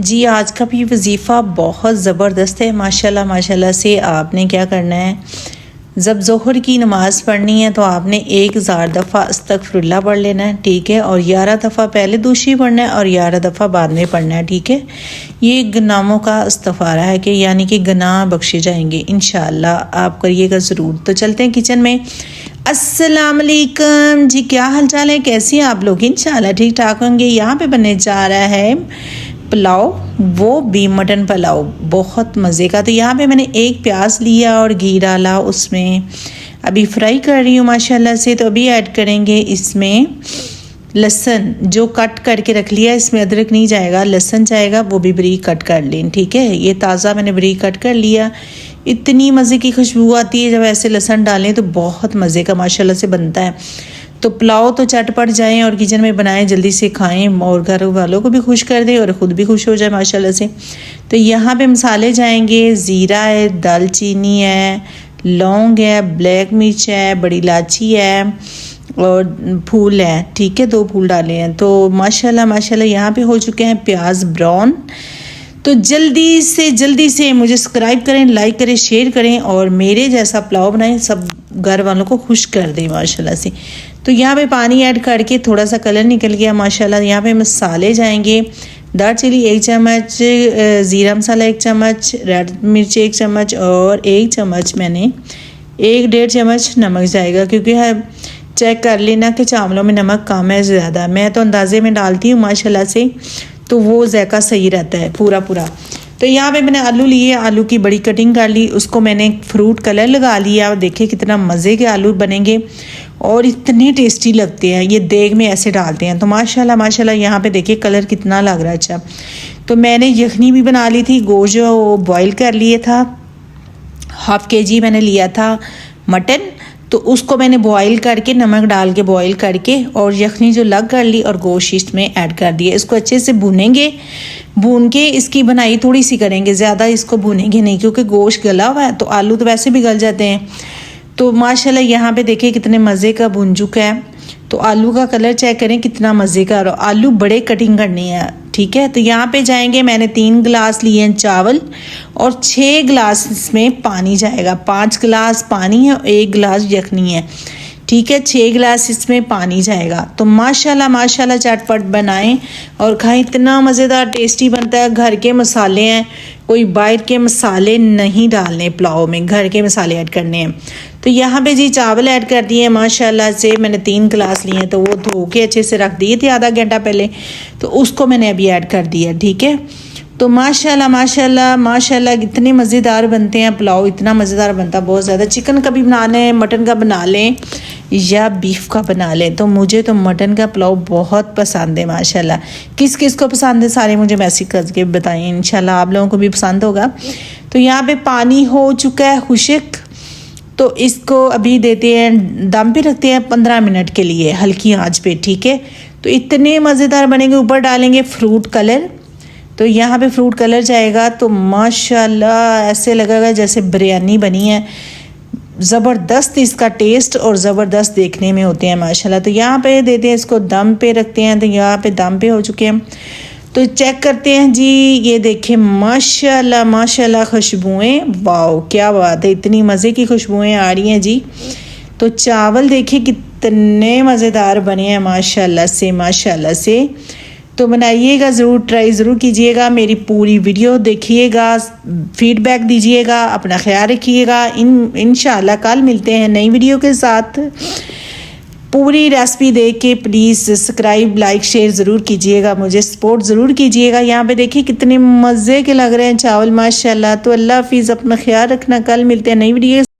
जी, आज का भी वज़ीफ़ा बहुत ज़बरदस्त है माशाल्लाह माशाल्लाह से। आपने क्या करना है, जब ज़ोहर की नमाज़ पढ़नी है तो आपने 1000 दफ़ा अस्तगफिरुल्लाह पढ़ लेना है, ठीक है। और 11 दफ़ा पहले दूसरी पढ़ना है और 11 दफ़ा बाद में पढ़ना है, ठीक है। ये गुनाहों का इस्तिग़फ़ारा है कि यानी कि गुनाह बख्शे जाएंगे इंशाअल्लाह। आप करिएगा ज़रूर। तो चलते हैं किचन में। अस्सलाम वालेकुम जी, क्या हाल चाल है, कैसी हैं आप लोग? इंशाअल्लाह ठीक ठाक होंगे। यहाँ पे बनने जा रहा है पुलाव, वो भी मटन पुलाव, बहुत मज़े का। तो यहाँ पे मैंने एक प्याज लिया और घी डाला, उसमें अभी फ्राई कर रही हूँ माशाल्लाह से। तो अभी ऐड करेंगे इसमें लहसुन जो कट करके रख लिया, इसमें अदरक नहीं जाएगा, लहसुन जाएगा, वो भी बारीक कट कर लें, ठीक है। ये ताज़ा मैंने बारीक कट कर लिया। इतनी मज़े की खुशबू आती है जब ऐसे लहसुन डालें, तो बहुत मज़े का माशाल्लाह से बनता है। तो पुलाव तो चटपट जाएं और किचन में बनाएं, जल्दी से खाएं और घर वालों को भी खुश कर दें और ख़ुद भी खुश हो जाए माशाल्लाह से। तो यहाँ पे मसाले जाएंगे, ज़ीरा है, दालचीनी है, लौंग है, ब्लैक मिर्च है, बड़ी इलायची है और फूल है, ठीक है। 2 फूल डाले हैं। तो माशाल्लाह माशाल्लाह यहाँ पे हो चुके हैं प्याज ब्राउन। तो जल्दी से मुझे सब्सक्राइब करें, लाइक करें, शेयर करें और मेरे जैसा पुलाव बनाएं, सब घर वालों को खुश कर दें माशाल्लाह से। तो यहाँ पे पानी ऐड करके थोड़ा सा कलर निकल गया माशाल्लाह। यहाँ पे मसाले जाएंगे, दालचीनी 1 चम्मच, ज़ीरा मसाला 1 चम्मच, रेड मिर्च 1 चम्मच और 1 चम्मच मैंने 1-1.5 चम्मच नमक जाएगा, क्योंकि चेक कर लेना कि चावलों में नमक कम है ज़्यादा। मैं तो अंदाजे में डालती हूँ माशाल्लाह से, तो वो ज़ायका सही रहता है पूरा। तो यहाँ पे मैंने आलू लिए, आलू की बड़ी कटिंग कर ली, उसको मैंने फ्रूट कलर लगा लिया। देखिए कितना मज़े के आलू बनेंगे और इतने टेस्टी लगते हैं। ये देग में ऐसे डालते हैं तो माशाल्लाह माशाल्लाह। यहाँ पे देखिए कलर कितना लग रहा है अच्छा। तो मैंने यखनी भी बना ली थी, गोश्त जो बॉयल कर लिए था, 1/2 kg मैंने लिया था मटन, तो उसको मैंने बॉईल करके नमक डाल के बॉईल करके और यखनी जो लग कर ली और गोश्त इसमें ऐड कर दिया। इसको अच्छे से भूनेंगे, भून के इसकी बनाई थोड़ी सी करेंगे, ज़्यादा इसको भूनेंगे नहीं, क्योंकि गोश्त गला हुआ है तो आलू तो वैसे भी गल जाते हैं। तो माशाल्लाह यहाँ पे देखिए कितने मज़े का भुन चुका है। तो आलू का कलर चेक करें कितना मज़े का। आलू बड़े कटिंग करनी है, ठीक है। तो यहाँ पे जाएंगे, मैंने 3 गिलास लिए हैं चावल और 6 गिलास इसमें पानी जाएगा। 5 गिलास पानी है और 1 गिलास यखनी है, ठीक है। 6 गिलास इसमें पानी जाएगा। तो माशाल्लाह माशाल्लाह चटपट बनाएं और खाएं, इतना मज़ेदार टेस्टी बनता है। घर के मसाले हैं, कोई बाहर के मसाले नहीं डालने पुलाव में, घर के मसाले ऐड करने हैं। तो यहाँ पे जी चावल ऐड कर दिए माशाल्लाह से। मैंने 3 गिलास लिए हैं, तो वो धो के अच्छे से रख दिए थे आधा घंटा पहले, तो उसको मैंने अभी ऐड कर दिया, ठीक है। तो माशाल्लाह माशाल्लाह माशाल्लाह इतने मज़ेदार बनते हैं पुलाव, इतना मज़ेदार बनता है बहुत ज़्यादा। चिकन का भी बना लें, मटन का बना लें या बीफ का बना लें। तो मुझे तो मटन का पुलाव बहुत पसंद है माशाल्लाह। किस किस को पसंद है सारे मुझे मैसेज करके बताएं, इंशाल्लाह आप लोगों को भी पसंद होगा। तो यहाँ पे पानी हो चुका है खुश्क, तो इसको अभी देते हैं दम पे रखते हैं 15 मिनट के लिए हल्की आंच पे, ठीक है। तो इतने मज़ेदार बनेंगे। ऊपर डालेंगे फ्रूट कलर, तो यहाँ पे फ्रूट कलर जाएगा तो माशाल्लाह ऐसे लगेगा जैसे बिरयानी बनी है। ज़बरदस्त इसका टेस्ट और ज़बरदस्त देखने में होते हैं माशाल्लाह। तो यहाँ पे देते हैं, इसको दम पे रखते हैं। तो यहाँ पे दम पे हो चुके हैं, तो चेक करते हैं जी। ये देखें माशाल्लाह माशाल्लाह खुशबुएँ, वाओ क्या बात है, इतनी मज़े की खुशबुएँ आ रही हैं जी। तो चावल देखिए कितने मज़ेदार बने हैं माशाल्लाह से। तो बनाइएगा ज़रूर, ट्राई ज़रूर कीजिएगा, मेरी पूरी वीडियो देखिएगा, फीडबैक दीजिएगा, अपना ख्याल रखिएगा। इंशाल्लाह कल मिलते हैं नई वीडियो के साथ। पूरी रेसिपी देख के प्लीज़ सब्सक्राइब, लाइक, शेयर ज़रूर कीजिएगा, मुझे सपोर्ट ज़रूर कीजिएगा। यहाँ पे देखिए कितने मज़े के लग रहे हैं चावल माशाल्लाह। तो अल्लाह हाफिज़, अपना ख्याल रखना, कल मिलते हैं नई वीडियो।